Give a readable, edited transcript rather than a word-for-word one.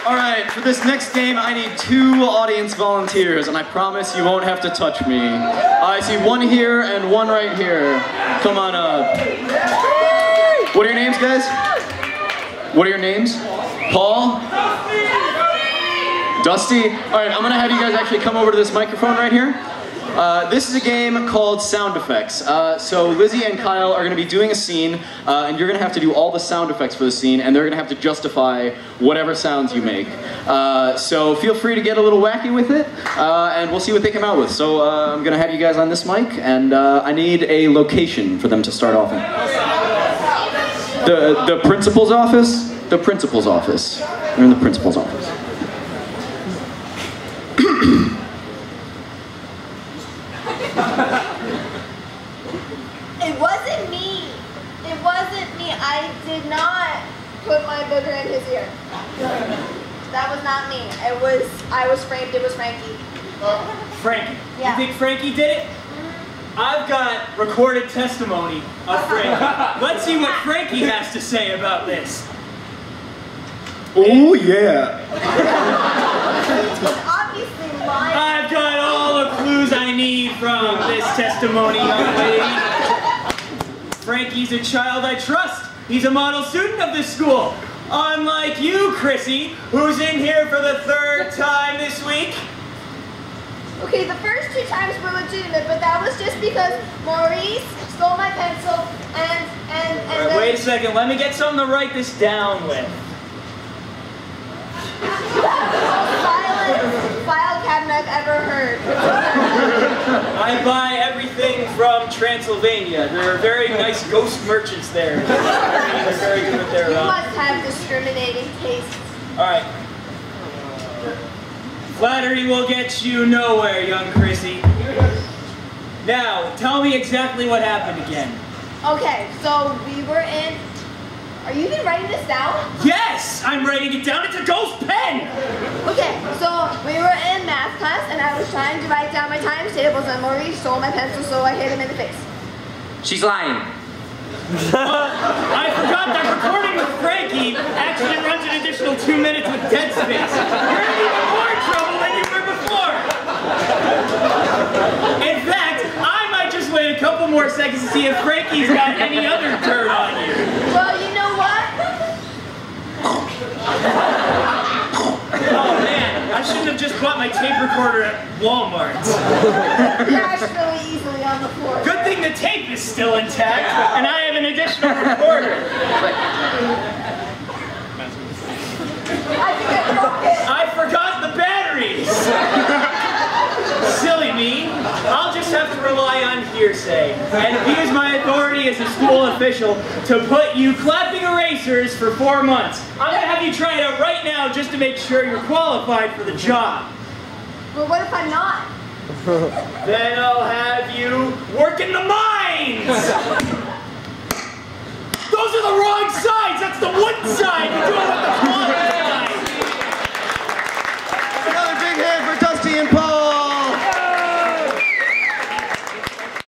All right, for this next game, I need 2 audience volunteers, and I promise you won't have to touch me. I see one here and one right here. Come on up. What are your names, guys? What are your names? Paul? Dusty? All right, I'm gonna have you guys actually come over to this microphone right here. This is a game called Sound Effects. So Lizzie and Kyle are going to be doing a scene, and you're going to have to do all the sound effects for the scene, and they're going to have to justify whatever sounds you make. So feel free to get a little wacky with it, and we'll see what they come out with. So I'm going to have you guys on this mic, and I need a location for them to start off in. The principal's office? The principal's office. They're in the principal's office. It wasn't me. It wasn't me. I did not put my booger in his ear. That was not me. I was framed. It was Frankie. Frankie? Yeah. You think Frankie did it? I've got recorded testimony of Frankie. Let's see what Frankie has to say about this. Oh yeah. He's obviously lying. I've got all the clues I need from this testimony, young lady. Frankie's a child I trust. He's a model student of this school. Unlike you, Chrissy, who's in here for the 3rd time this week. Okay, the first 2 times were legitimate, but that was just because Maurice stole my pencil and Right, wait a second, let me get something to write this down with. File cabinet I've ever heard. I buy everything from Transylvania. There are very nice ghost merchants there. They're very good with their... You must have discriminating tastes. Alright. Flattery will get you nowhere, young Chrissy. Now, tell me exactly what happened again. Okay, so we were in... Are you even writing this down? Yes! I'm writing it down. It's a ghost pen! Okay, so we were in math class and I was trying to write down my times tables and Maurice stole my pencil, so I hit him in the face. She's lying. I forgot that recording with Frankie actually runs an additional 2 minutes with dead space. You're in even more trouble than you were before. In fact, I might just wait a couple more seconds to see if Frankie's got any other dirt on you. Well, you know what? Oh man, I shouldn't have just bought my tape recorder at Walmart. Crashed really easily on the floor. Good thing the tape is still intact, and I have an additional recorder. I think I broke it. I forgot the batteries! Silly me. I'll just have to rely on hearsay and use my authority as a school official to put you clapping erasers for 4 months. I'm gonna have you try it out right now just to make sure you're qualified for the job. Well, what if I'm not? Then I'll have you work in the mines! Those are the wrong sides! That's the